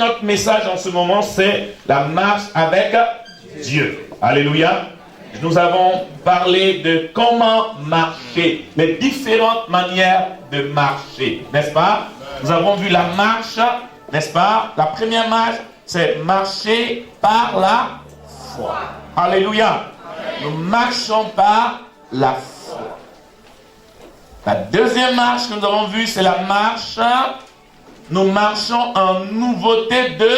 notre message en ce moment, c'est la marche avec Dieu. Alléluia. Nous avons parlé de comment marcher, les différentes manières de marcher, n'est-ce pas? Nous avons vu la marche, n'est-ce pas? La première marche, c'est marcher par la foi. Alléluia. Nous marchons par la foi. La deuxième marche que nous avons vue, c'est la marche. Nous marchons en nouveauté de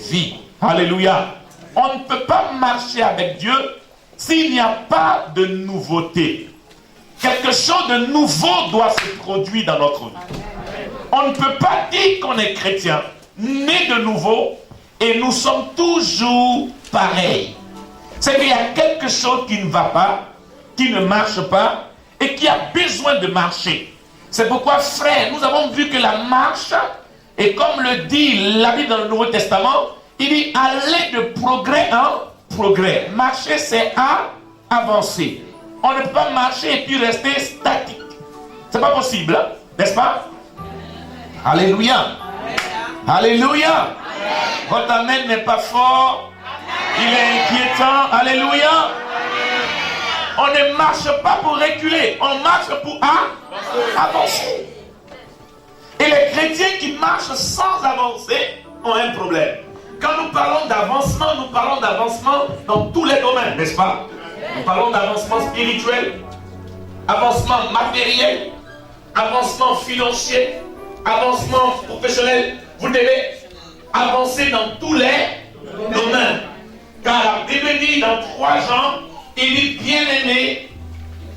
vie. Alléluia. On ne peut pas marcher avec Dieu s'il n'y a pas de nouveauté. Quelque chose de nouveau doit se produire dans notre vie. On ne peut pas dire qu'on est chrétien, né de nouveau, et nous sommes toujours pareils. C'est qu'il y a quelque chose qui ne va pas, qui ne marche pas, et qui a besoin de marcher. C'est pourquoi, frère, nous avons vu que la marche, et comme le dit la Bible dans le Nouveau Testament, il dit aller de progrès en progrès. Marcher, c'est avancer. On ne peut pas marcher et puis rester statique. C'est pas possible, hein? N'est-ce pas? Alléluia. Alléluia. Votre amen n'est pas fort. Il est inquiétant. Alléluia. On ne marche pas pour reculer. On marche pour avancer. Et les chrétiens qui marchent sans avancer ont un problème. Quand nous parlons d'avancement dans tous les domaines, n'est-ce pas? Nous parlons d'avancement spirituel, avancement matériel, avancement financier, avancement professionnel. Vous devez avancer dans tous les domaines. Car la Bible dit dans 3 Jean, il dit, bien-aimé,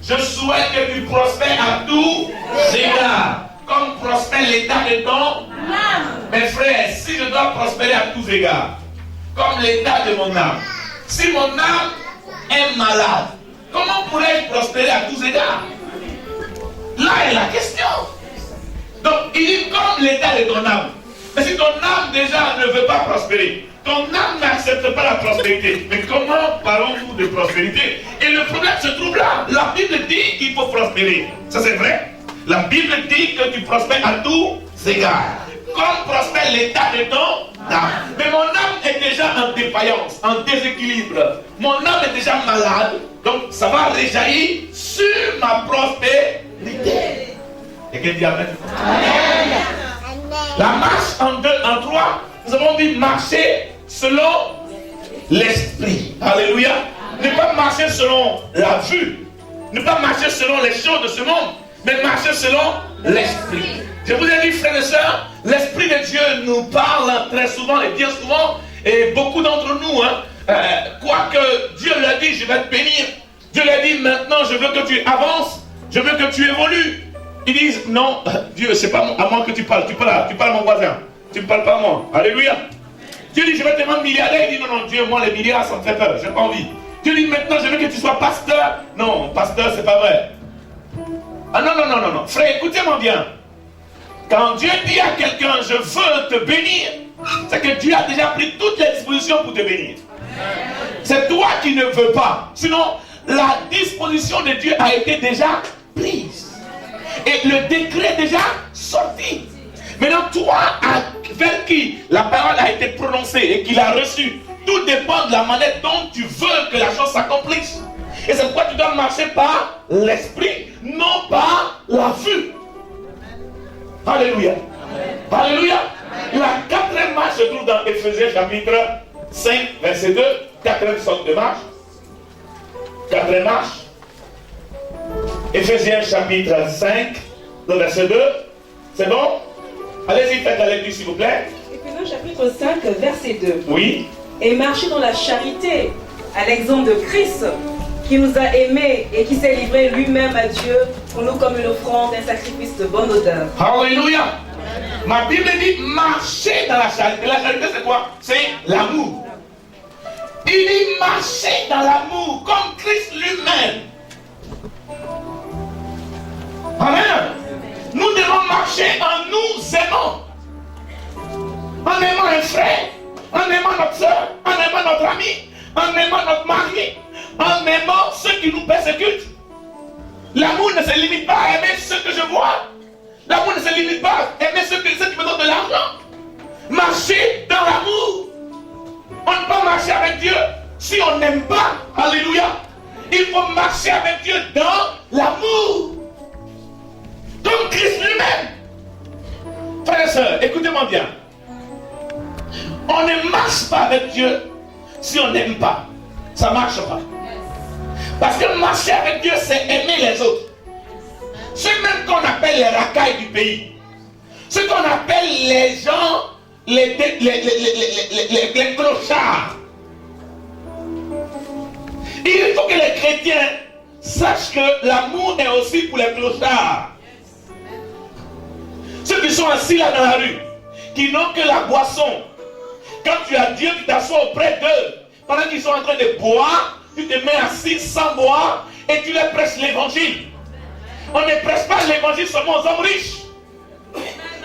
je souhaite que tu prospères à tous égards, comme prospère l'état de ton âme. Mes frères, si je dois prospérer à tous égards, comme l'état de mon âme, si mon âme est malade, comment pourrais-je prospérer à tous égards? Là est la question. Donc, il dit comme l'état de ton âme. Mais si ton âme déjà ne veut pas prospérer, ton âme n'accepte pas la prospérité. Mais comment parlons-nous de prospérité? Et le problème se trouve là. La Bible dit qu'il faut prospérer. Ça c'est vrai. La Bible dit que tu prospères à tous égards. Comme prospère l'état de ton âme. Mais mon âme est déjà en défaillance, en déséquilibre. Mon âme est déjà malade. Donc ça va rejaillir sur ma prospérité. Et qu'elle dit amen. Amen. La marche en 2, en 3, nous avons dit marcher selon l'esprit. Alléluia. Ne pas marcher selon la vue. Ne pas marcher selon les choses de ce monde. Mais marcher selon l'esprit. Je vous ai dit, frères et sœurs, l'esprit de Dieu nous parle très souvent et bien souvent. Et beaucoup d'entre nous, quoique Dieu l'a dit, je vais te bénir. Dieu l'a dit, maintenant je veux que tu avances. Je veux que tu évolues. Ils disent, non, Dieu, c'est pas à moi que tu parles. Tu parles à mon voisin. Tu ne me parles pas à moi. Alléluia. Dieu dit, je vais te rendre milliardaire. Il dit, non, Dieu, moi, les milliards, ça me fait peur. Je n'ai pas envie. Dieu dit, maintenant, je veux que tu sois pasteur. Non, pasteur, c'est pas vrai. Ah non. Frère, écoutez-moi bien. Quand Dieu dit à quelqu'un, je veux te bénir, c'est que Dieu a déjà pris toutes les dispositions pour te bénir. C'est toi qui ne veux pas. Sinon, la disposition de Dieu a été déjà prise. Et le décret est déjà sorti. Maintenant, toi, vers qui la parole a été prononcée et qu'il a reçu, tout dépend de la manière dont tu veux que la chose s'accomplisse. Et c'est pourquoi tu dois marcher par l'esprit, non par la vue. Alléluia. Amen. Alléluia. Amen. La 4e marche se trouve dans Éphésiens chapitre 5, verset 2. 4e sorte de marche. 4e marche. Éphésiens chapitre 5, verset 2. C'est bon? Allez-y, faites la lecture s'il vous plaît. Éphésiens chapitre 5, verset 2. Oui. Et marchez dans la charité, à l'exemple de Christ, qui nous a aimés et qui s'est livré lui-même à Dieu pour nous comme une offrande, un sacrifice de bonne odeur. Alléluia. Ma Bible dit marcher dans la charité. La charité c'est quoi? C'est l'amour. Il dit marcher dans l'amour comme Christ lui-même. Amen. Nous devons marcher en nous aimant. En aimant un frère, en aimant notre soeur, en aimant notre ami, en aimant notre mari, en aimant ceux qui nous persécutent. L'amour ne se limite pas à aimer ceux que je vois. L'amour ne se limite pas à aimer ceux qui me donnent de l'argent. Marcher dans si on n'aime pas. Alléluia. Il faut marcher avec Dieu dans l'amour. Comme Christ lui-même. Frères et sœurs, écoutez-moi bien. On ne marche pas avec Dieu si on n'aime pas. Ça ne marche pas. Parce que marcher avec Dieu, c'est aimer les autres. Ceux même qu'on appelle les racailles du pays. Ceux qu'on appelle les gens, les clochards. Il faut que les chrétiens sachent que l'amour est aussi pour les clochards. Ceux qui sont assis là dans la rue, qui n'ont que la boisson. Quand tu as Dieu, tu t'assois auprès d'eux. Pendant qu'ils sont en train de boire, tu te mets assis sans boire et tu leur prêches l'évangile. On ne prêche pas l'évangile seulement aux hommes riches.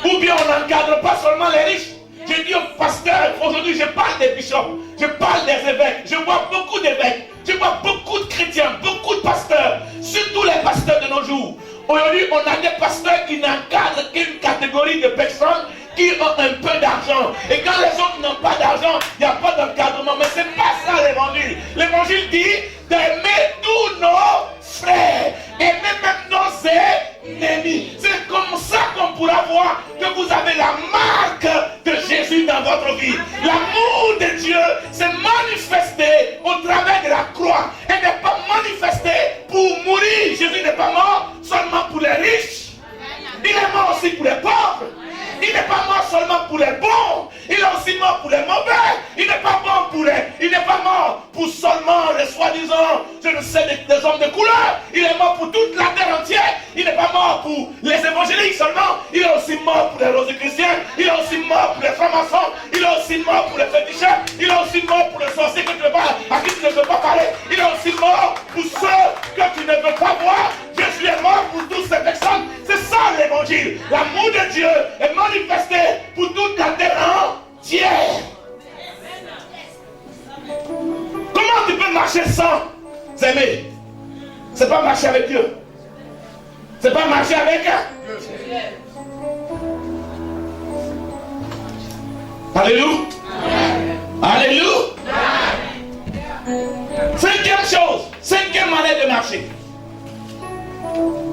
Ou bien on n'encadre pas seulement les riches. Je dis aux pasteurs, aujourd'hui je parle des bishops, je parle des évêques, je vois beaucoup d'évêques, je vois beaucoup de chrétiens, beaucoup de pasteurs, surtout les pasteurs de nos jours. Aujourd'hui, on a des pasteurs qui n'encadrent qu'une catégorie de personnes qui ont un peu d'argent. Et quand les autres n'ont pas d'argent, il n'y a pas d'encadrement. Mais ce n'est pas ça l'évangile. L'évangile dit d'aimer tous nos frères, aimer même nos ennemis. C'est comme ça qu'on pourra voir que vous avez la marque de Jésus dans votre vie. L'amour de Dieu s'est manifesté au travers de la croix. Elle n'est pas manifestée pour mourir. Jésus n'est pas mort seulement pour les riches. Il est mort aussi pour les pauvres. Il n'est pas mort seulement pour les bons, il est aussi mort pour les mauvais. Il n'est pas mort il n'est pas mort pour seulement les soi-disant, je ne sais, des hommes de couleur. Il est mort pour toute la terre entière. Il n'est pas mort pour les évangéliques seulement. Il est aussi mort pour les rosicruciens. Il est aussi mort pour les francs-maçons. Il est aussi mort pour les féticheurs. Il est aussi mort pour les sorciers que tu ne veux pas, à qui tu ne veux pas parler. Il est aussi mort pour ceux que tu ne veux pas voir. Jésus est mort pour toutes ces personnes. C'est ça l'évangile. L'amour de Dieu est manifesté pour toute la terre entière. Comment tu peux marcher sans aimer? C'est pas marcher avec Dieu. C'est pas marcher avec Dieu. Alléluia. Alléluia. Cinquième chose, cinquième manière de marcher.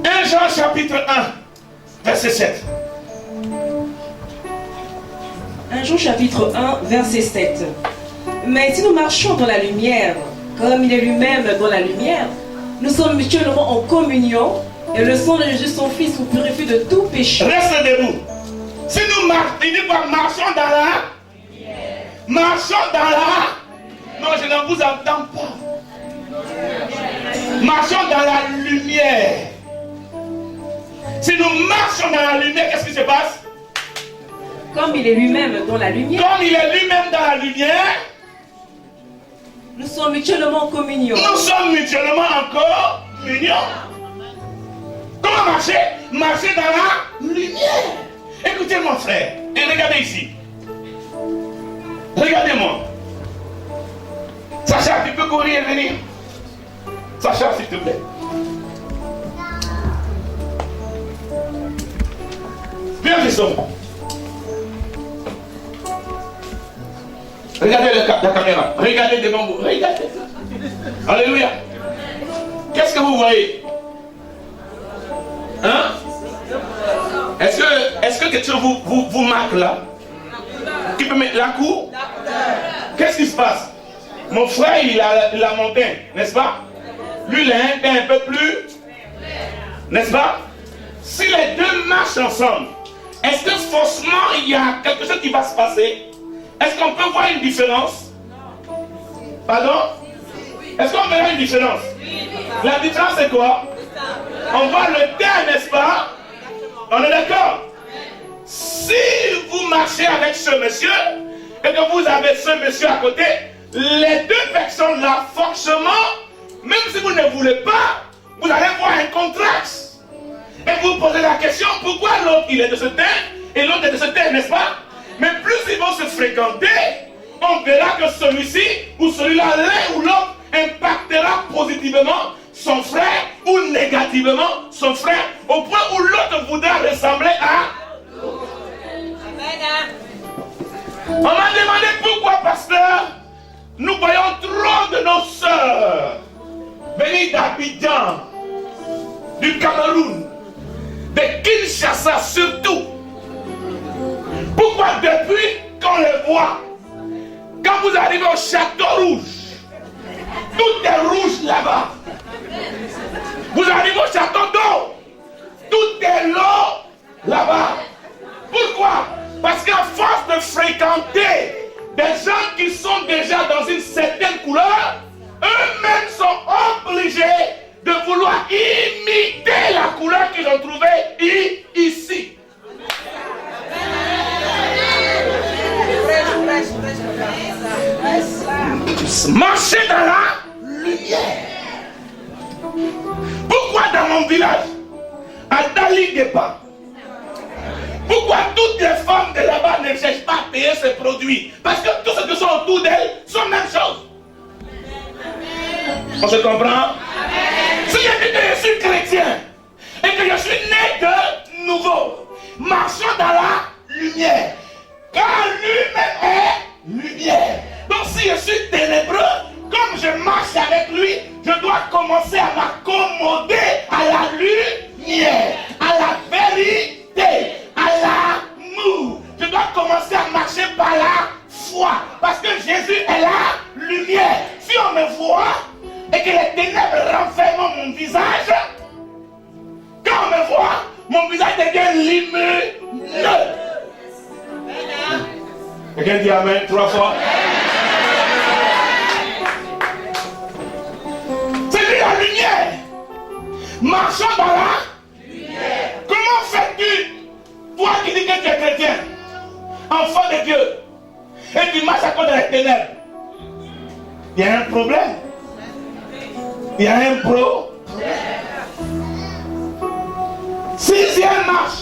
1 Jean chapitre 1, verset 7. 1 Jean chapitre 1, verset 7. Mais si nous marchons dans la lumière, comme il est lui-même dans la lumière, nous sommes mutuellement en communion, et le sang de Jésus, son Fils, nous purifie de tout péché. Reste debout. Si nous marchons dans la lumière, marchons dans la... Non, je ne vous entends pas. Marchons dans la lumière. Si nous marchons dans la lumière, qu'est-ce qui se passe? Comme il est lui-même dans la lumière. Comme il est lui-même dans la lumière. Nous sommes mutuellement en communion. Nous sommes mutuellement en communion. Comment marcher? Marcher dans la lumière. Écoutez mon frère. Et regardez ici. Regardez-moi. Sacha, tu peux courir et venir? Sacha, s'il te plaît. Viens, Jason. Regardez la caméra. Regardez devant vous. Regardez. Alléluia. Qu'est-ce que vous voyez? Hein? Est-ce que quelque chose vous marque là? Qui peut mettre la cour? Qu'est-ce qui se passe? Mon frère, il a la montagne, n'est-ce pas? Lui, il est un peu plus, n'est-ce pas? Si les deux marchent ensemble, est-ce que forcément il y a quelque chose qui va se passer? Est-ce qu'on peut voir une différence? Pardon? Est-ce qu'on verra une différence? La différence c'est quoi? On voit le terre, n'est-ce pas? On est d'accord? Si vous marchez avec ce monsieur et que vous avez ce monsieur à côté, les deux personnes là, forcément, même si vous ne voulez pas, vous allez voir un contraste. Et vous posez la question, pourquoi l'autre il est de ce terre et l'autre est de ce terre, n'est-ce pas? Mais plus ils vont se fréquenter, on verra que celui-ci ou celui-là, l'un ou l'autre, impactera positivement son frère ou négativement son frère, au point où l'autre voudra ressembler à... On m'a demandé pourquoi, pasteur, nous voyons trop de nos sœurs venir d'Abidjan, du Cameroun, de Kinshasa surtout. Pourquoi depuis qu'on les voit, quand vous arrivez au Château Rouge, tout est rouge là-bas. Vous arrivez au Château d'eau, tout est l'eau là-bas. Pourquoi? Parce qu'à force de fréquenter des gens qui sont déjà dans une certaine couleur, eux-mêmes sont obligés de vouloir imiter la couleur qu'ils ont trouvée ici. Marcher dans la lumière. Pourquoi dans mon village, à Dali-Depa, pourquoi toutes les femmes de là-bas ne cherchent pas à payer ces produits? Parce que tous ceux qui sont autour d'elles sont la même chose. On se comprend? Si je dis que je suis chrétien et que je suis né de nouveau, marchons dans la lumière. Car lui-même est lumière. Donc si je suis ténébreux, comme je marche avec lui, je dois commencer à m'accommoder à la lumière, à la vérité, à l'amour. Je dois commencer à marcher par la foi. Parce que Jésus est la lumière. Si on me voit et que les ténèbres renferment mon visage, quand on me voit, mon visage devient lumineux. Quelqu'un dit Amen 3 fois. C'est lui la lumière. Marchons dans la lumière. Comment fais-tu, toi qui dis que tu es chrétien, enfant de Dieu, et tu marches à cause des ténèbres? Il y a un problème. Il y a un problème. 6e marche.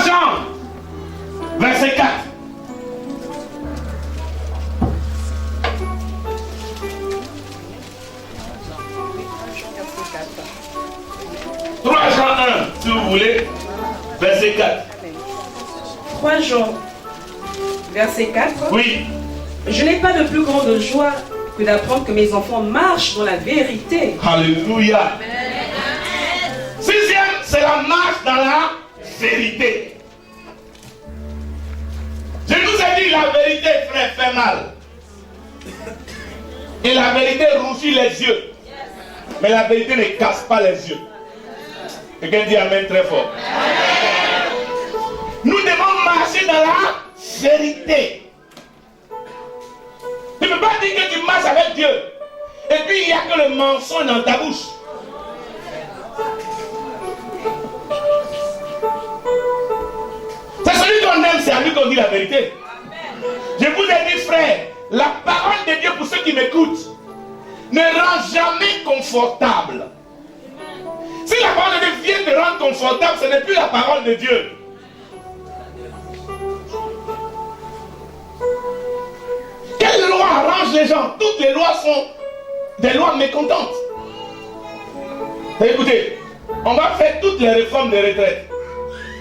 Jean, verset 4. Jean 1, si vous voulez, verset 4. 3 Jean, verset 4. Oui. Je n'ai pas de plus grande joie que d'apprendre que mes enfants marchent dans la vérité. Alléluia. 6e, c'est la marche dans la vérité. Je nous ai dit la vérité, frère, fait mal. Et la vérité rougit les yeux. Mais la vérité ne casse pas les yeux. Quelqu'un dit Amen très fort. Nous devons marcher dans la vérité. Tu ne peux pas dire que tu marches avec Dieu et puis il n'y a que le mensonge dans ta bouche. C'est celui qu'on aime, c'est à lui qu'on dit la vérité. Je vous ai dit, frère, la parole de Dieu, pour ceux qui m'écoutent, ne rend jamais confortable. Si la parole de Dieu vient te rendre confortable, ce n'est plus la parole de Dieu. Quelle loi arrange les gens? Toutes les lois sont des lois mécontentes. Écoutez, on va faire toutes les réformes de retraite.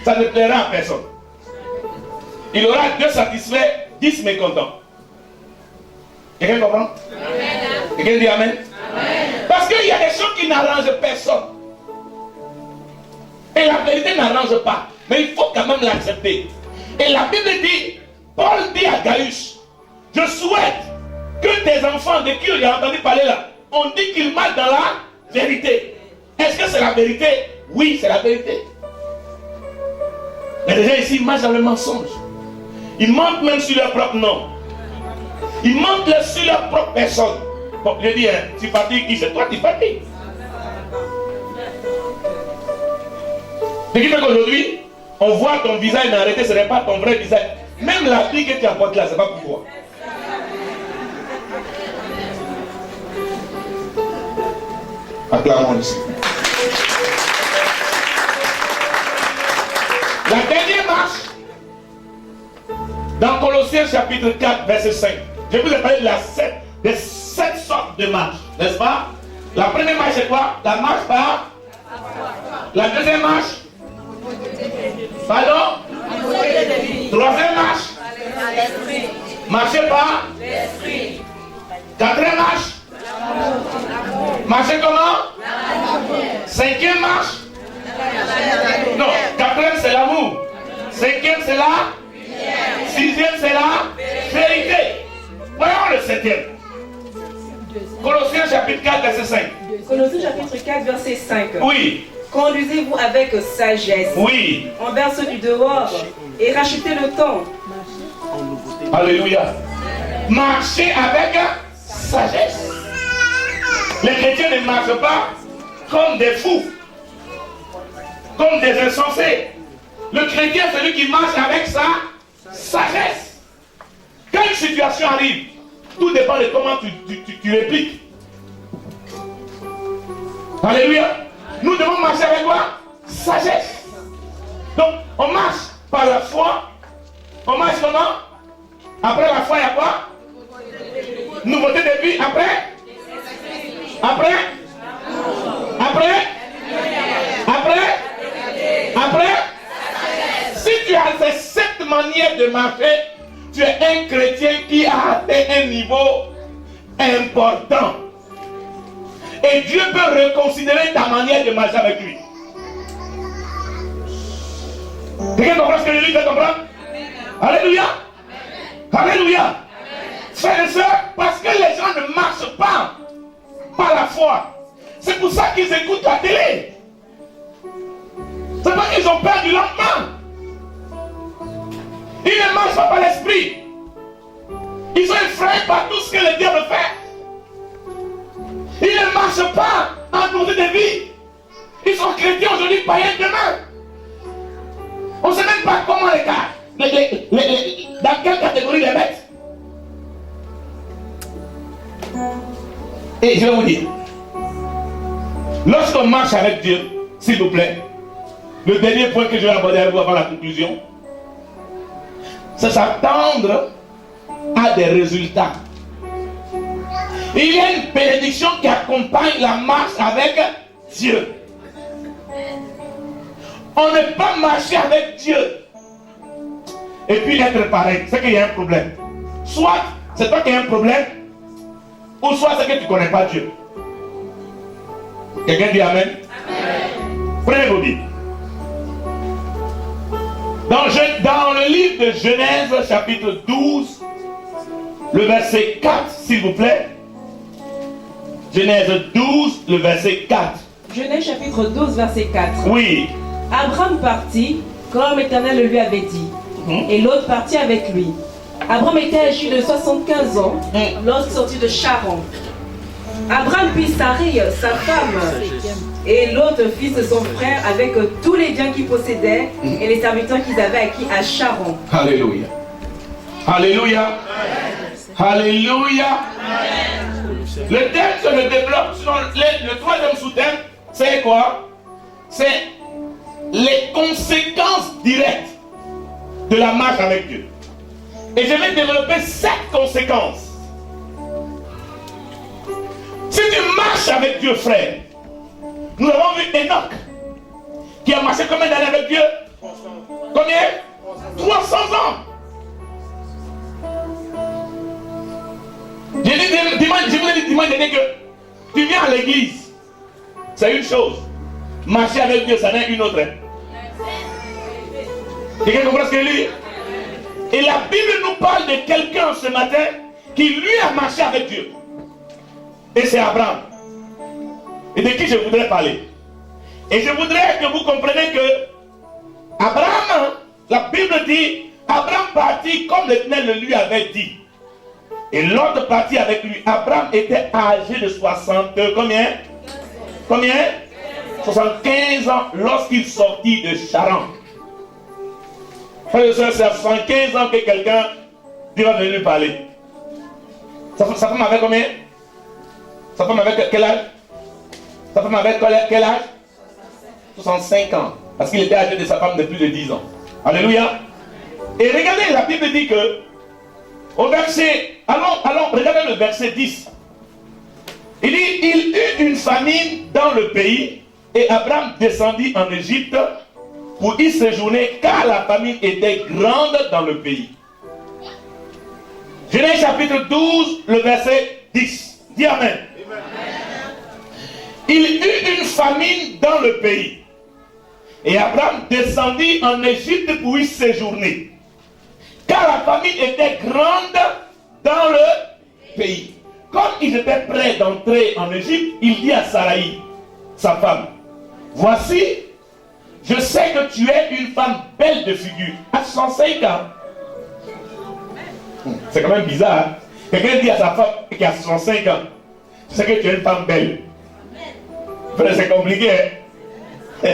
Ça ne plaira à personne. Il aura 2 satisfaits, 10 mécontents. Quelqu'un comprend? Quelqu'un dit Amen? Parce qu'il y a des choses qui n'arrangent personne. Et la vérité n'arrange pas. Mais il faut quand même l'accepter. Et la Bible dit, Paul dit à Gaius, je souhaite que tes enfants de qui j'ai entendu parler là, on dit qu'ils marchent dans la vérité. Est-ce que c'est la vérité? Oui, c'est la vérité. Mais les gens ici, ils marchent dans le mensonge. Ils mentent même sur leur propre nom. Ils mentent sur leur propre personne. Bon, je dis, hein, tu fatigues qui? C'est toi qui fatigues. Ce qui fait qu'aujourd'hui, on voit ton visage, mais arrêtez, ce n'est pas ton vrai visage. Même la vie que tu apportes là, ce n'est pas pour toi. Acclamons ici. La dernière marche, dans Colossiens chapitre 4, verset 5. Je vous ai parlé des 7 sortes de marches, n'est-ce pas? La première marche, c'est quoi? La marche par. La deuxième marche. Pardon? Troisième marche. Marcher par l'esprit. Quatrième marche. Marcher comment? Cinquième marche. Non, quatrième c'est l'amour. Cinquième c'est la. Sixième c'est la vérité. Voyons le septième. Colossiens chapitre 4 verset 5. Colossiens chapitre 4 verset 5. Oui. Conduisez-vous avec sagesse. Oui. Envers ceux du dehors et rachetez le temps. Alléluia. Marchez avec sagesse. Les chrétiens ne marchent pas comme des fous, comme des insensés. Le chrétien, c'est celui qui marche avec sa sagesse. Quand une situation arrive, tout dépend de comment tu répliques. Alléluia. Nous devons marcher avec quoi? Sagesse. Donc, on marche par la foi. On marche comment? Après la foi, il y a quoi? Nouveauté de vie. Après? Après? Si tu as cette manière de marcher, tu es un chrétien qui a atteint un niveau important. Et Dieu peut reconsidérer ta manière de marcher avec lui. Quelqu'un comprend ce que je lui fais comprendre? Alléluia. Alléluia. Frères et sœurs, parce que les gens ne marchent pas par la foi. C'est pour ça qu'ils écoutent la télé. C'est parce qu'ils ont peur du lendemain. Ils ne marchent pas par l'esprit. Ils sont effrayés par tout ce que le diable fait. Ils ne marchent pas en nouveauté de vie. Ils sont chrétiens aujourd'hui, païens demain. On ne sait même pas comment les gars, dans quelle catégorie les mettre. Et je vais vous dire, lorsqu'on marche avec Dieu, s'il vous plaît, le dernier point que je vais aborder avec vous avant la conclusion, c'est s'attendre à des résultats. Il y a une bénédiction qui accompagne la marche avec Dieu. On ne peut pas marcher avec Dieu et puis être pareil. C'est qu'il y a un problème. Soit c'est toi qui as un problème, ou soit c'est que tu ne connais pas Dieu. Quelqu'un dit Amen? Amen. Prenez vos Bibles. Dans le livre de Genèse, chapitre 12, le verset 4, s'il vous plaît. Genèse 12, le verset 4. Genèse chapitre 12, verset 4. Oui. Abraham partit, comme l'Éternel le lui avait dit, et l'autre partit avec lui. Abraham était âgé de 75 ans lorsqu'il sortit de Charan. Abraham prit Sarai, sa femme, et l'autre fils de son frère avec tous les biens qu'il possédait et les serviteurs qu'ils avaient acquis à Charan. Alléluia. Alléluia. Alléluia. Le thème se le développe sur le troisième sous-thème, c'est quoi? C'est les conséquences directes de la marche avec Dieu. Et je vais développer 7 conséquences. Si tu marches avec Dieu, frère, nous avons vu Enoch qui a marché combien d'années avec Dieu? Combien? 300 ans. Je vous ai dit dimanche dernier que tu viens à l'église, c'est une chose. Marcher avec Dieu, ça n'est une autre. Quelqu'un comprend ce que je dis? Et la Bible nous parle de quelqu'un ce matin qui lui a marché avec Dieu. Et c'est Abraham. Et de qui je voudrais parler? Et je voudrais que vous compreniez que Abraham, la Bible dit, Abraham partit comme l'Éternel le lui avait dit. Et l'autre partit avec lui. Abraham était âgé de 60, combien? Combien? 75 ans lorsqu'il sortit de Charan. Frère et soeur, c'est à 75 ans que quelqu'un Dieu va venir lui parler. Sa femme avait combien? Sa femme avait quel âge? Sa femme avait quel âge? 65 ans. Parce qu'il était âgé de sa femme de plus de 10 ans. Alléluia. Et regardez, la Bible dit que au verset, allons, regardez le verset 10. Il dit, il eut une famine dans le pays et Abraham descendit en Égypte pour y séjourner, car la famine était grande dans le pays. Genèse chapitre 12, le verset 10. Dis Amen. Il eut une famine dans le pays. Et Abraham descendit en Égypte pour y séjourner. Car la famine était grande dans le pays. Comme ils étaient prêts d'entrer en Égypte, il dit à Saraï, sa femme, voici, je sais que tu es une femme belle de figure, à 105 ans. C'est quand même bizarre. Hein? Quelqu'un dit à sa femme qui a 65 ans, je sais que tu es une femme belle. Frère, c'est compliqué. Hein?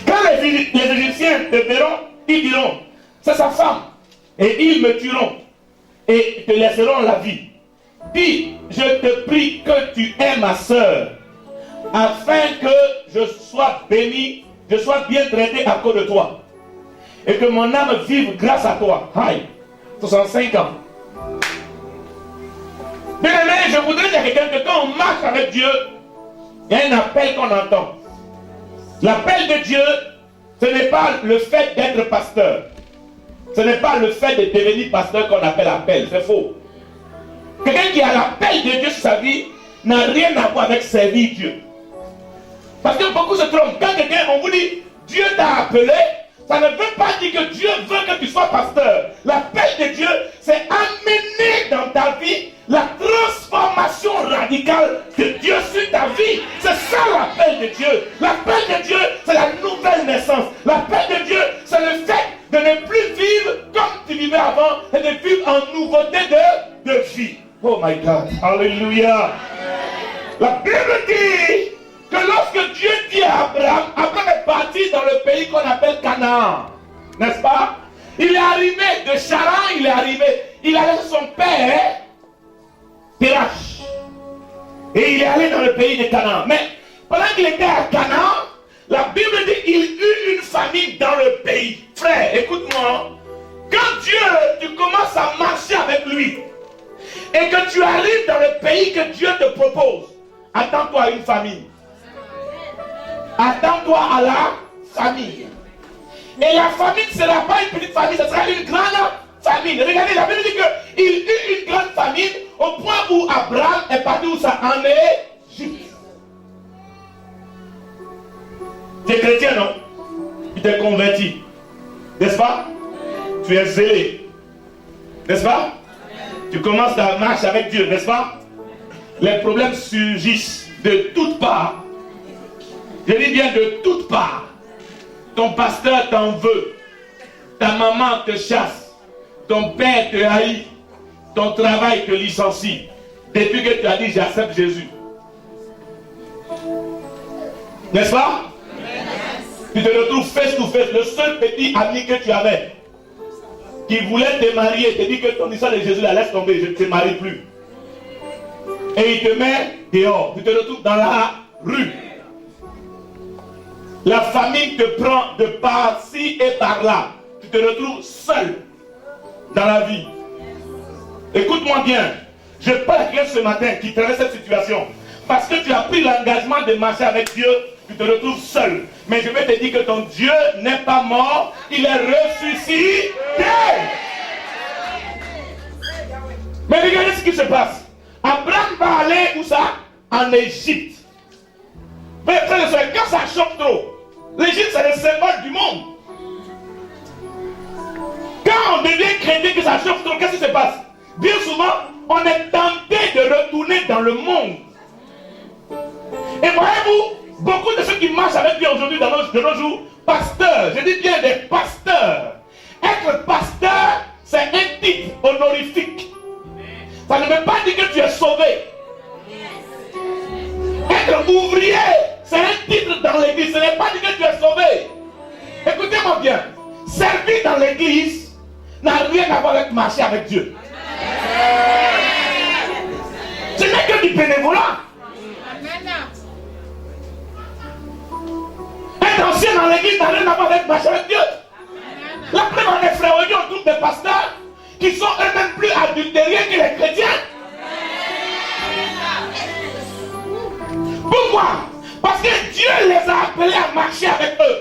Quand les Égyptiens te verront, ils diront, c'est sa femme. Et ils me tueront et te laisseront la vie. Dis, je te prie que tu aies ma soeur, afin que je sois béni, je sois bien traité à cause de toi. Et que mon âme vive grâce à toi. Aïe, 65 ans. Bien aimé, je voudrais dire à quelqu'un que quand on marche avec Dieu, il y a un appel qu'on entend. L'appel de Dieu, ce n'est pas le fait d'être pasteur. Ce n'est pas le fait de devenir pasteur qu'on appelle appel. C'est faux. Quelqu'un qui a l'appel de Dieu sur sa vie n'a rien à voir avec servir Dieu. Parce que beaucoup se trompent. Quand quelqu'un, on vous dit, Dieu t'a appelé, ça ne veut pas dire que Dieu veut que tu sois pasteur. L'appel de Dieu, c'est amener dans ta vie la transformation radicale de Dieu sur ta vie. C'est ça l'appel de Dieu. L'appel de Dieu, c'est la nouvelle naissance. L'appel de Dieu, c'est le fait de ne plus vivre comme tu vivais avant et de vivre en nouveauté de vie. Oh my God. Alléluia. La Bible dit que lorsque Dieu dit à Abraham, Abraham est parti dans le pays qu'on appelle Canaan. N'est-ce pas? Il est arrivé de Charan, il a laissé son père, Terach. Et il est allé dans le pays de Canaan. Mais pendant qu'il était à Canaan, la Bible dit qu'il eut une famine dans le pays. Frère, écoute-moi. Quand Dieu, tu commences à marcher avec lui, et que tu arrives dans le pays que Dieu te propose, attends-toi à une famine. Attends-toi à la famine. Et la famine ne sera pas une petite famine, ce sera une grande famine. Regardez, la Bible dit qu'il eut une grande famine au point où Abraham est parti où ça en Égypte. Tu es chrétien, non? Tu t'es converti. N'est-ce pas? Tu es zélé. N'est-ce pas? Tu commences ta marche avec Dieu, n'est-ce pas? Les problèmes surgissent de toutes parts. Je dis bien de toutes parts. Ton pasteur t'en veut. Ta maman te chasse. Ton père te haït. Ton travail te licencie. Depuis que tu as dit j'accepte Jésus. N'est-ce pas? Tu te retrouves face to face. Le seul petit ami que tu avais, qui voulait te marier, te dit que ton histoire de Jésus la laisse tomber, je ne te marie plus. Et il te met dehors. Tu te retrouves dans la rue. La famine te prend de par-ci et par-là. Tu te retrouves seul dans la vie. Écoute-moi bien. Je parle à quelqu'un ce matin qui traverse cette situation. Parce que tu as pris l'engagement de marcher avec Dieu, tu te retrouves seul. Mais je vais te dire que ton Dieu n'est pas mort, il est ressuscité. Mais regardez ce qui se passe. Abraham va aller où ça? En Égypte. Mais frère et soeur, quand ça choque trop, l'Égypte c'est le symbole du monde. Quand on devient chrétien que ça choque trop, qu'est-ce qui se passe? Bien souvent, on est tenté de retourner dans le monde. Et voyez-vous, beaucoup de ceux qui marchent avec Dieu aujourd'hui de nos jours, pasteurs, je dis bien des pasteurs. Être pasteur, c'est un titre honorifique. Ça ne veut pas dire que tu es sauvé. Être ouvrier, c'est un titre dans l'église. Ce n'est pas dire que tu es sauvé. Écoutez-moi bien. Servir dans l'église n'a rien à voir avec marcher avec Dieu. Ce n'est que du bénévolat. Être ancien dans l'église n'a rien à voir avec marcher avec Dieu. La plupart des frères aujourd'hui, on trouve des pasteurs qui sont eux-mêmes plus adultériés que les chrétiens. Pourquoi? Parce que Dieu les a appelés à marcher avec eux.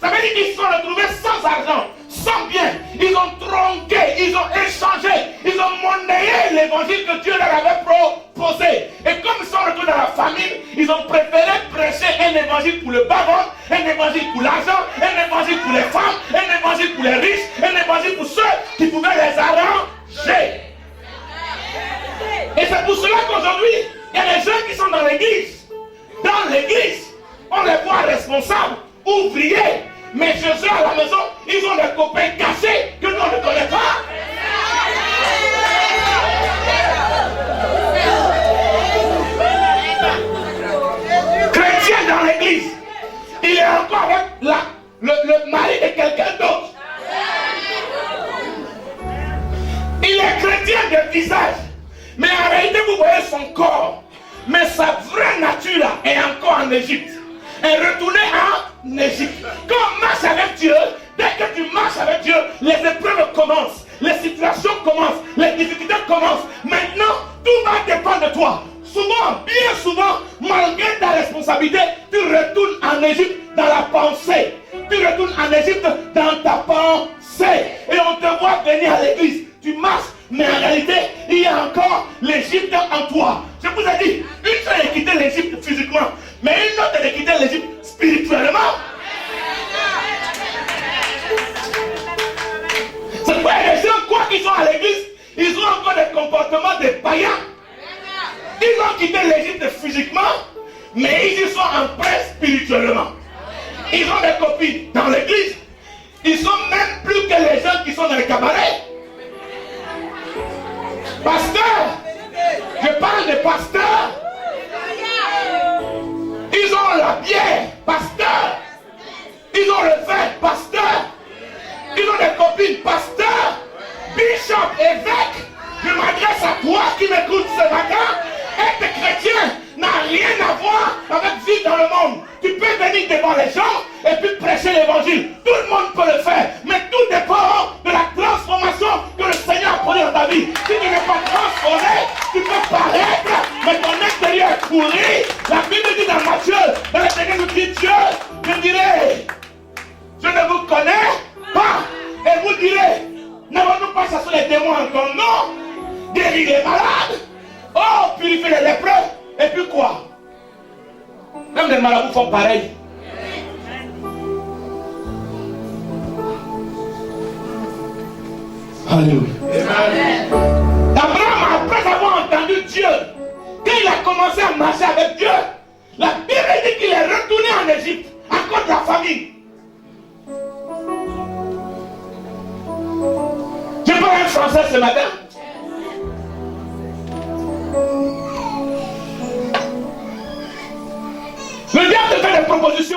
Ça veut dire qu'ils se sont retrouvés sans argent, sans bien. Ils ont tronqué, ils ont échangé, ils ont monnayé l'évangile que Dieu leur avait proposé. Et comme ils sont retrouvés dans la famine, ils ont préféré prêcher un évangile pour le bas-ventre, un évangile pour l'argent, un évangile pour les femmes, un évangile pour les riches, un évangile pour ceux qui pouvaient les arranger. Et c'est pour cela qu'aujourd'hui, il y a des gens qui sont dans l'église. Dans l'église, on les voit responsables, ouvriers, mais chez eux à la maison, ils ont des copains cachés que nous on ne connaît pas. Chrétien dans l'église, il est encore avec le mari de quelqu'un d'autre. Il est chrétien de visage, mais en réalité vous voyez son corps. Mais sa vraie nature là, est encore en Égypte. Elle est retournée en Égypte. Quand on marche avec Dieu, dès que tu marches avec Dieu, les épreuves commencent, les situations commencent, les difficultés commencent. Maintenant, tout va dépendre de toi. Souvent, bien souvent, malgré ta responsabilité, tu retournes en Égypte dans la pensée. Tu retournes en Égypte dans ta pensée. Et on te voit venir à l'église. Tu marches, mais en réalité, il y a encore l'Égypte en toi. Je vous ai dit, une chose est de quitter l'Égypte physiquement, mais une autre est de quitter l'Égypte spirituellement. C'est pourquoi les gens, quoi qu'ils sont à l'église, ils ont encore des comportements de païens. Ils ont quitté l'Égypte physiquement, mais ils y sont en paix spirituellement. Ils ont des copines dans l'église. Ils sont même plus que les gens qui sont dans les cabarets. Pasteur, je parle de pasteurs. Ils ont la bière, pasteur. Ils ont le vin, pasteur. Ils ont des copines, pasteur. Bishop, évêque. Je m'adresse à toi qui m'écoute ce matin. Être chrétien n'a rien à voir avec vivre dans le monde. Tu peux venir devant les gens et puis prêcher l'évangile. Tout le monde peut le faire. Mais tout dépend de la transformation que le Seigneur a produit dans ta vie. Si tu n'es pas transformé, tu peux paraître, mais ton extérieur est pourri. La Bible dit dans Matthieu, dans le Seigneur nous dit Dieu, je dirai, je ne vous connais pas. Et vous direz, n'avons-nous pas chassé les démons en ton nom, guéri les malades, oh, purifier les lépreux, et puis quoi? Même les marabouts font pareil. Alléluia. Abraham, après avoir entendu Dieu, quand il a commencé à marcher avec Dieu, la Bible dit qu'il est retourné en Égypte à cause de la famille. Je parle un français ce matin. Le diable te fait des propositions.